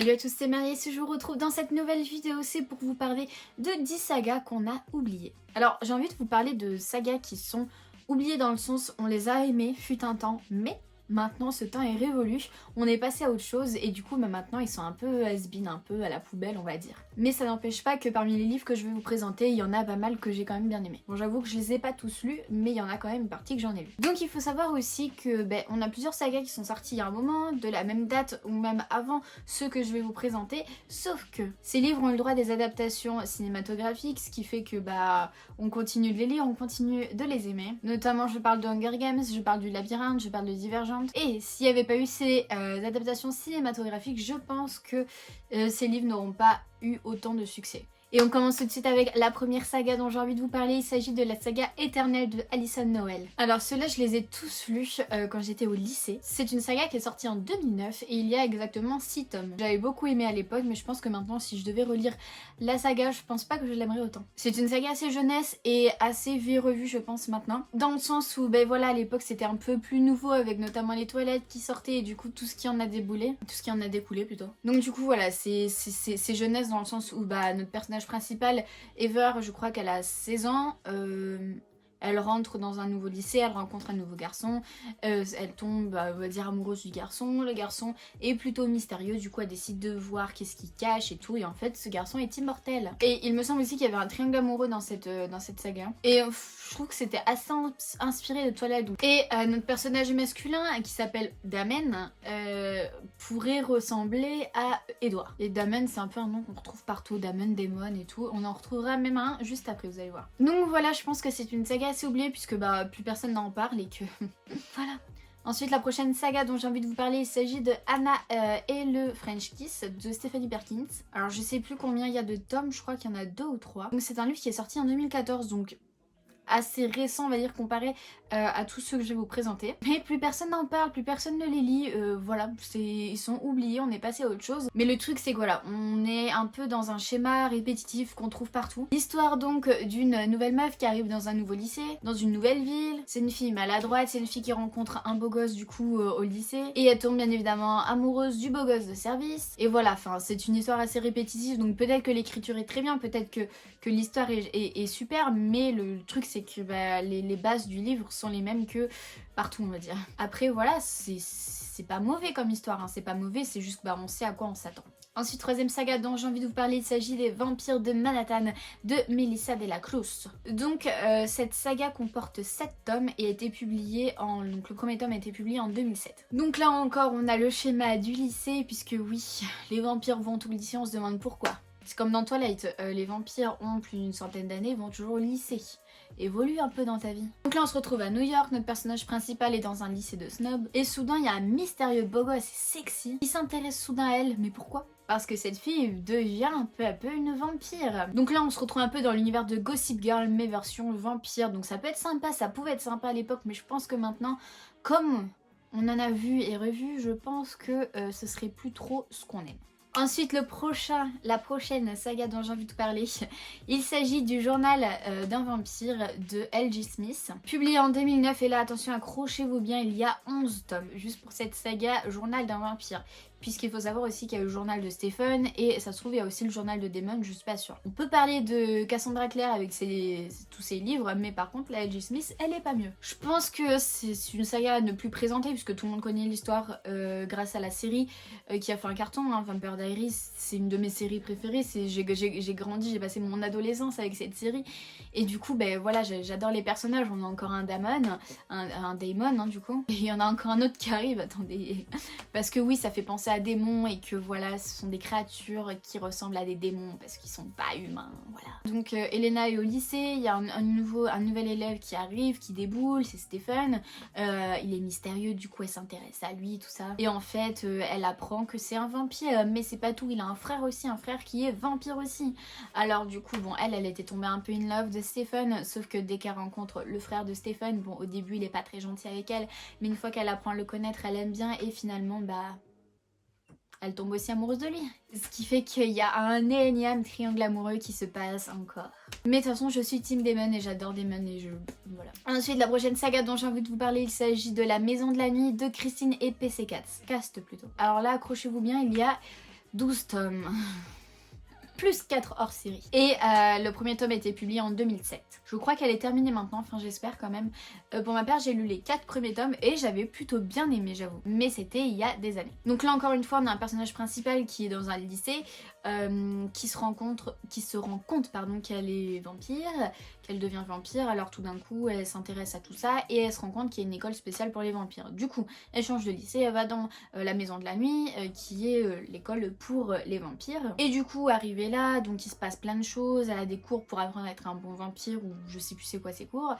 Salut à tous, c'est Marie et si je vous retrouve dans cette nouvelle vidéo, c'est pour vous parler de 10 sagas qu'on a oubliées. Alors j'ai envie de vous parler de sagas qui sont oubliées dans le sens on les a aimées, fut un temps, mais maintenant ce temps est révolu, on est passé à autre chose et du coup maintenant ils sont un peu has-been, un peu à la poubelle on va dire. Mais ça n'empêche pas que parmi les livres que je vais vous présenter, il y en a pas mal que j'ai quand même bien aimé. Bon j'avoue que je les ai pas tous lus, mais il y en a quand même une partie que j'en ai lu. Donc il faut savoir aussi que on a plusieurs sagas qui sont sortis il y a un moment, de la même date ou même avant ceux que je vais vous présenter, sauf que ces livres ont eu le droit à des adaptations cinématographiques, ce qui fait que on continue de les lire, on continue de les aimer. Notamment je parle de Hunger Games, je parle du Labyrinthe, je parle de Divergente. Et s'il n'y avait pas eu ces adaptations cinématographiques, je pense que ces livres n'auront pas eu autant de succès. Et on commence tout de suite avec la première saga dont j'ai envie de vous parler, il s'agit de la saga éternelle de Alyson Noël. Alors ceux-là je les ai tous lus quand j'étais au lycée. C'est une saga qui est sortie en 2009 et il y a exactement 6 tomes. J'avais beaucoup aimé à l'époque mais je pense que maintenant si je devais relire la saga, je pense pas que je l'aimerais autant. C'est une saga assez jeunesse et assez vue et revue je pense maintenant. Dans le sens où voilà à l'époque c'était un peu plus nouveau avec notamment les toilettes qui sortaient et du coup tout ce qui en a déboulé. Tout ce qui en a découlé plutôt. Donc du coup voilà c'est jeunesse dans le sens où notre personnage principale, Ever, je crois qu'elle a 16 ans, elle rentre dans un nouveau lycée, elle rencontre un nouveau garçon, elle tombe, on va dire, amoureuse du garçon, le garçon est plutôt mystérieux, du coup elle décide de voir qu'est-ce qu'il cache et tout, et en fait ce garçon est immortel. Et il me semble aussi qu'il y avait un triangle amoureux dans cette saga, et je trouve que c'était assez inspiré de Twilight. Et notre personnage masculin, qui s'appelle Damen, pourrait ressembler à Edward. Et Damen c'est un peu un nom qu'on retrouve partout, Damen, Damon et tout, on en retrouvera même un juste après, vous allez voir. Donc voilà, je pense que c'est une saga assez oubliée puisque plus personne n'en parle et que voilà. Ensuite la prochaine saga dont j'ai envie de vous parler, il s'agit de Anna et le French Kiss de Stephanie Perkins. Alors je sais plus combien il y a de tomes, je crois qu'il y en a 2 ou 3. Donc c'est un livre qui est sorti en 2014 donc assez récent on va dire comparé à tous ceux que je vais vous présenter. Mais plus personne n'en parle, plus personne ne les lit, voilà, ils sont oubliés, on est passé à autre chose. Mais le truc c'est que voilà, on est un peu dans un schéma répétitif qu'on trouve partout. L'histoire donc d'une nouvelle meuf qui arrive dans un nouveau lycée, dans une nouvelle ville. C'est une fille maladroite, c'est une fille qui rencontre un beau gosse du coup au lycée. Et elle tombe bien évidemment amoureuse du beau gosse de service. Et voilà, enfin c'est une histoire assez répétitive, donc peut-être que l'écriture est très bien, peut-être que l'histoire est super, mais le truc c'est que les bases du livre sont les mêmes que partout on va dire. Après voilà, c'est pas mauvais comme histoire, hein. C'est pas mauvais, c'est juste que on sait à quoi on s'attend. Ensuite, troisième saga dont j'ai envie de vous parler, il s'agit des Vampires de Manhattan de Melissa de la Cruz. Donc cette saga comporte 7 tomes et a été publiée donc le premier tome a été publié en 2007. Donc là encore on a le schéma du lycée puisque oui, les vampires vont au lycée, on se demande pourquoi. C'est comme dans Twilight, les vampires ont plus d'une centaine d'années, vont toujours au lycée. Évolue un peu dans ta vie. Donc là on se retrouve à New York, notre personnage principal est dans un lycée de snobs et soudain il y a un mystérieux beau gosse sexy qui s'intéresse soudain à elle, mais pourquoi ? Parce que cette fille devient peu à peu une vampire. Donc là on se retrouve un peu dans l'univers de Gossip Girl mais version vampire, donc ça peut être sympa, ça pouvait être sympa à l'époque mais je pense que maintenant comme on en a vu et revu, je pense que ce serait plus trop ce qu'on aime. Ensuite la prochaine saga dont j'ai envie de vous parler, il s'agit du journal d'un vampire de L.J. Smith, publié en 2009 et là attention accrochez-vous bien, il y a 11 tomes juste pour cette saga journal d'un vampire. Puisqu'il faut savoir aussi qu'il y a le journal de Stephen et ça se trouve il y a aussi le journal de Damon, je suis pas sûre. On peut parler de Cassandra Clare avec tous ses livres, mais par contre la L.J. Smith elle est pas mieux. Je pense que c'est une saga à ne plus présenter puisque tout le monde connaît l'histoire grâce à la série qui a fait un carton, hein. Vampire Diaries c'est une de mes séries préférées, j'ai grandi, j'ai passé mon adolescence avec cette série et du coup voilà j'adore les personnages, on a encore un Damon, un Damon hein, du coup, et il y en a encore un autre qui arrive, attendez, parce que oui ça fait penser à démons et que voilà ce sont des créatures qui ressemblent à des démons parce qu'ils sont pas humains, voilà. Donc Elena est au lycée, il y a un nouvel élève qui arrive, qui déboule, c'est Stephen, il est mystérieux du coup elle s'intéresse à lui tout ça et en fait elle apprend que c'est un vampire mais c'est pas tout, il a un frère aussi, un frère qui est vampire aussi. Alors du coup bon elle était tombée un peu in love de Stephen sauf que dès qu'elle rencontre le frère de Stephen, bon au début il est pas très gentil avec elle mais une fois qu'elle apprend à le connaître elle aime bien et finalement elle tombe aussi amoureuse de lui. Ce qui fait qu'il y a un énième triangle amoureux qui se passe encore. Mais de toute façon, je suis team Damon et j'adore Damon et voilà. Ensuite, la prochaine saga dont j'ai envie de vous parler, il s'agit de La Maison de la Nuit de Christine et PC Cast plutôt. Alors là, accrochez-vous bien, il y a 12 tomes. Plus 4 hors série. Et le premier tome a été publié en 2007. Je crois qu'elle est terminée maintenant, enfin j'espère quand même. Pour ma part, j'ai lu les 4 premiers tomes et j'avais plutôt bien aimé, j'avoue. Mais c'était il y a des années. Donc là encore une fois, on a un personnage principal qui est dans un lycée, qui se rend compte qu'elle est vampire, qu'elle devient vampire, alors tout d'un coup elle s'intéresse à tout ça et elle se rend compte qu'il y a une école spéciale pour les vampires. Du coup, elle change de lycée, elle va dans la maison de la nuit, qui est l'école pour les vampires. Et du coup, arrivée là, donc il se passe plein de choses, elle a des cours pour apprendre à être un bon vampire ou je sais plus c'est quoi ces cours,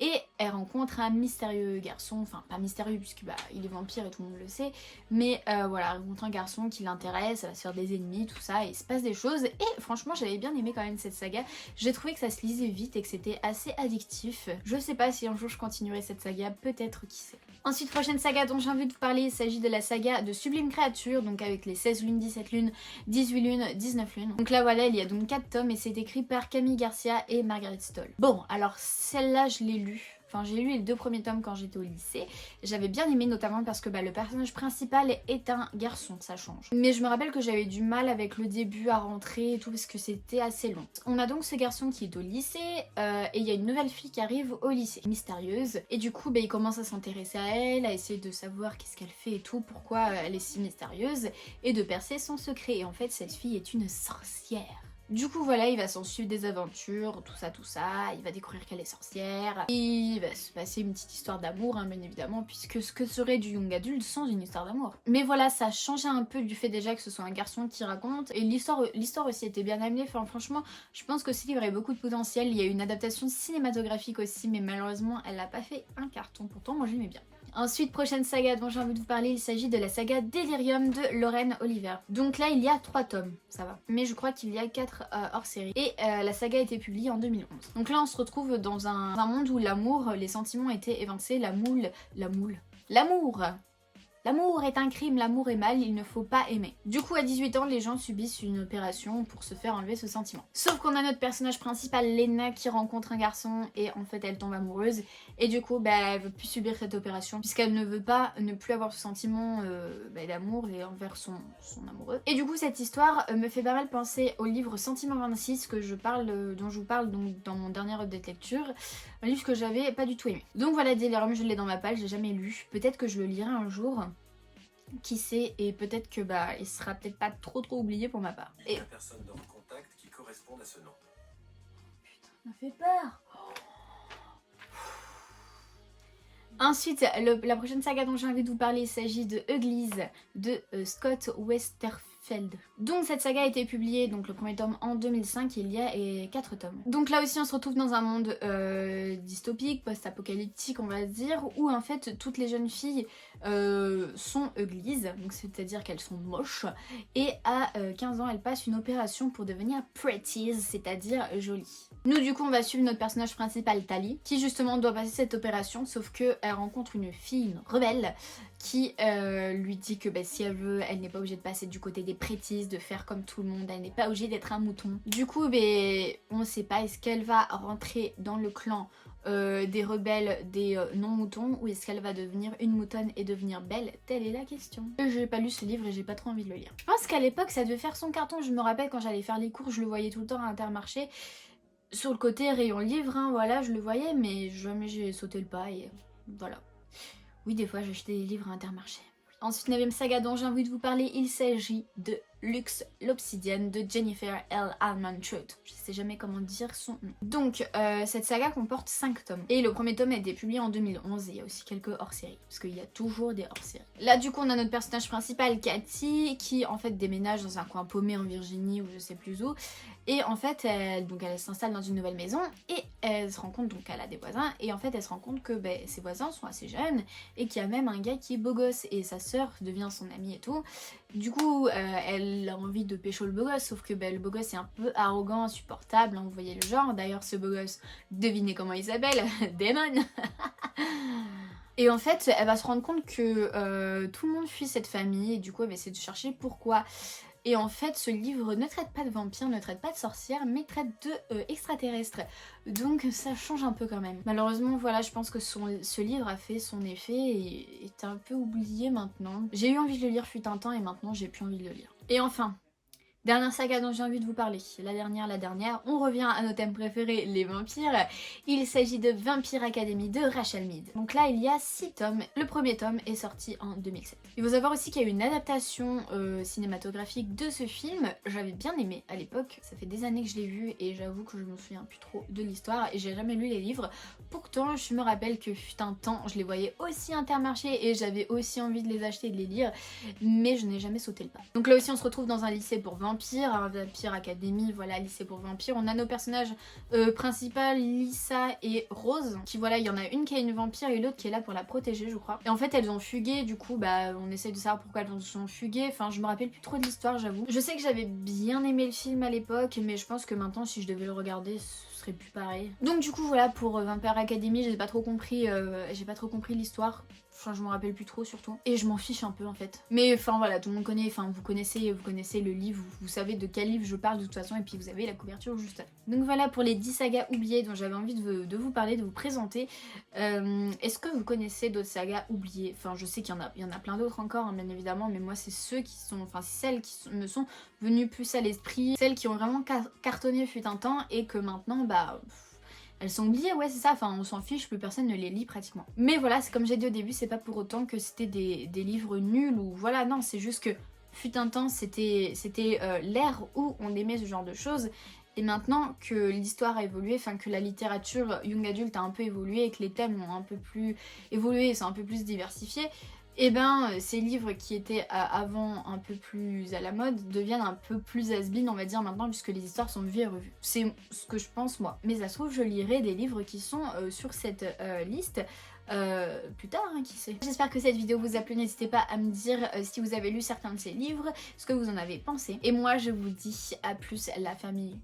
et elle rencontre un mystérieux garçon, enfin pas mystérieux puisque bah il est vampire et tout le monde le sait, mais voilà, elle rencontre un garçon qui l'intéresse, elle va se faire des ennemis, tout ça, et il se passe des choses, et franchement j'avais bien aimé quand même cette saga, j'ai trouvé que ça se lisait vite et que c'était assez addictif. Je sais pas si un jour je continuerai cette saga, peut-être, qui sait. Ensuite, prochaine saga dont j'ai envie de vous parler, il s'agit de la saga de Sublime Créature, donc avec les 16 lunes, 17 lunes, 18 lunes, 19 lunes. Donc là voilà, il y a donc 4 tomes et c'est écrit par Camille Garcia et Margaret Stoll. Bon, alors celle-là je l'ai lue. Enfin, j'ai lu les 2 premiers tomes quand j'étais au lycée. J'avais bien aimé, notamment parce que bah, le personnage principal est un garçon, ça change. Mais je me rappelle que j'avais du mal avec le début à rentrer et tout parce que c'était assez long. On a donc ce garçon qui est au lycée et il y a une nouvelle fille qui arrive au lycée, mystérieuse. Et du coup, bah, il commence à s'intéresser à elle, à essayer de savoir qu'est-ce qu'elle fait et tout, pourquoi elle est si mystérieuse et de percer son secret. Et en fait, cette fille est une sorcière. Du coup voilà, il va s'en suivre des aventures, tout ça, il va découvrir qu'elle est sorcière, et il va se passer une petite histoire d'amour, hein, bien évidemment, puisque ce que serait du young adulte sans une histoire d'amour. Mais voilà, ça changeait un peu du fait déjà que ce soit un garçon qui raconte, et l'histoire aussi était bien amenée, enfin franchement, je pense que ce livre a beaucoup de potentiel, il y a une adaptation cinématographique aussi, mais malheureusement elle n'a pas fait un carton, pourtant moi j'aimais bien. Ensuite, prochaine saga dont j'ai envie de vous parler, il s'agit de la saga Delirium de Lauren Oliver. Donc là, il y a 3 tomes, ça va. Mais je crois qu'il y a 4 hors série. Et la saga a été publiée en 2011. Donc là, on se retrouve dans un monde où l'amour, les sentiments étaient évincés, L'amour est un crime, l'amour est mal, il ne faut pas aimer. Du coup, à 18 ans, les gens subissent une opération pour se faire enlever ce sentiment. Sauf qu'on a notre personnage principal, Lena, qui rencontre un garçon et en fait elle tombe amoureuse. Et du coup, bah, elle veut plus subir cette opération puisqu'elle ne veut pas ne plus avoir ce sentiment d'amour et envers son amoureux. Et du coup, cette histoire me fait pas mal penser au livre Sentiment 26 dont je vous parle donc dans mon dernier update lecture. Un livre que j'avais pas du tout aimé. Donc voilà, Delirium, je l'ai dans ma palle, j'ai jamais lu. Peut-être que je le lirai un jour. Qui sait, et peut-être que bah il sera peut-être pas trop oublié pour ma part. Il y a personne dans le contact qui corresponde à ce nom. Putain, ça m'a fait peur. Ensuite, la prochaine saga dont j'ai envie de vous parler, il s'agit de Uglies de Scott Westerfeld. Donc cette saga a été publiée, donc le premier tome en 2005, il y a 4 tomes. Donc là aussi on se retrouve dans un monde dystopique, post-apocalyptique on va dire, où en fait toutes les jeunes filles sont uglies, donc c'est-à-dire qu'elles sont moches, et à 15 ans elles passent une opération pour devenir pretties, c'est-à-dire jolies. Nous du coup on va suivre notre personnage principal Tali, qui justement doit passer cette opération, sauf que elle rencontre une fille, une rebelle, qui lui dit que bah, si elle veut, elle n'est pas obligée de passer du côté des pretties, de faire comme tout le monde, elle n'est pas obligée d'être un mouton. Du coup, bah, on ne sait pas, est-ce qu'elle va rentrer dans le clan des rebelles, des non-moutons, ou est-ce qu'elle va devenir une moutonne et devenir belle? Telle est la question. J'ai pas lu ce livre et j'ai pas trop envie de le lire. Je pense qu'à l'époque, ça devait faire son carton. Je me rappelle quand j'allais faire les cours, je le voyais tout le temps à Intermarché. Sur le côté rayon livre, hein, voilà, je le voyais, mais jamais j'ai sauté le pas et voilà. Oui, des fois j'achetais des livres à Intermarché. Ensuite, 9ème saga dont j'ai envie de vous parler, il s'agit de Lux l'Obsidienne de Jennifer L. Alman Trout. Je sais jamais comment dire son nom. Donc, cette saga comporte 5 tomes. Et le premier tome a été publié en 2011 et il y a aussi quelques hors-séries. Parce qu'il y a toujours des hors-séries. Là, du coup, on a notre personnage principal, Cathy, qui en fait déménage dans un coin paumé en Virginie ou je sais plus où. Et en fait, elle s'installe dans une nouvelle maison et elle se rend compte, donc elle a des voisins, et en fait elle se rend compte que ses voisins sont assez jeunes et qu'il y a même un gars qui est beau gosse et sa sœur devient son amie et tout. Du coup, elle a envie de pécho le beau gosse, sauf que le beau gosse est un peu arrogant, insupportable, hein, vous voyez le genre. D'ailleurs, ce beau gosse, devinez comment il s'appelle? Damon. Et en fait, elle va se rendre compte que tout le monde fuit cette famille et du coup elle va essayer de chercher pourquoi. Et en fait, ce livre ne traite pas de vampires, ne traite pas de sorcières, mais traite de extraterrestres. Donc ça change un peu quand même. Malheureusement, voilà, je pense que ce livre a fait son effet et est un peu oublié maintenant. J'ai eu envie de le lire fut un temps et maintenant j'ai plus envie de le lire. Et enfin, dernière saga dont j'ai envie de vous parler, la dernière, on revient à nos thèmes préférés, les vampires. Il s'agit de Vampire Academy de Rachel Mead. Donc là, il y a 6 tomes. Le premier tome est sorti en 2007. Il faut savoir aussi qu'il y a eu une adaptation cinématographique de ce film. J'avais bien aimé à l'époque, ça fait des années que je l'ai vu et j'avoue que je me souviens plus trop de l'histoire et j'ai jamais lu les livres. Pourtant, je me rappelle que fut un temps, je les voyais aussi Intermarché et j'avais aussi envie de les acheter et de les lire, mais je n'ai jamais sauté le pas. Donc là aussi, on se retrouve dans un lycée pour vampires, un Vampire Academy, voilà, lycée pour vampires. On a nos personnages principaux, Lisa et Rose, qui voilà, il y en a une qui est une vampire et l'autre qui est là pour la protéger, je crois. Et en fait, elles ont fugué, du coup, bah, on essaye de savoir pourquoi elles ont fugué. Enfin, je me rappelle plus trop de l'histoire, j'avoue. Je sais que j'avais bien aimé le film à l'époque, mais je pense que maintenant, si je devais le regarder, ce serait plus pareil. Donc du coup, voilà, pour Vampire Academy, j'ai pas trop compris l'histoire. Enfin, je m'en rappelle plus trop surtout. Et je m'en fiche un peu en fait. Mais enfin voilà, tout le monde connaît, enfin vous connaissez le livre, vous savez de quel livre je parle de toute façon, et puis vous avez la couverture juste là. Donc voilà pour les 10 sagas oubliées dont j'avais envie de vous parler, de vous présenter. Est-ce que vous connaissez d'autres sagas oubliées? Enfin je sais qu'il y en a plein d'autres encore, hein, bien évidemment, mais moi c'est celles qui me sont venues plus à l'esprit, celles qui ont vraiment cartonné fut un temps et que maintenant bah... elles sont oubliées, ouais c'est ça, enfin on s'en fiche, plus personne ne les lit pratiquement. Mais voilà, c'est comme j'ai dit au début, c'est pas pour autant que c'était des livres nuls ou voilà, non, c'est juste que fut un temps c'était l'ère où on aimait ce genre de choses. Et maintenant que l'histoire a évolué, enfin que la littérature young adulte a un peu évolué et que les thèmes ont un peu plus évolué et sont un peu plus diversifiés, et ben ces livres qui étaient avant un peu plus à la mode deviennent un peu plus has-been on va dire maintenant, puisque les histoires sont vues et revues. C'est ce que je pense moi. Mais ça se trouve je lirai des livres qui sont sur cette liste plus tard, hein, qui sait. J'espère que cette vidéo vous a plu, n'hésitez pas à me dire si vous avez lu certains de ces livres, ce que vous en avez pensé. Et moi je vous dis à plus la famille.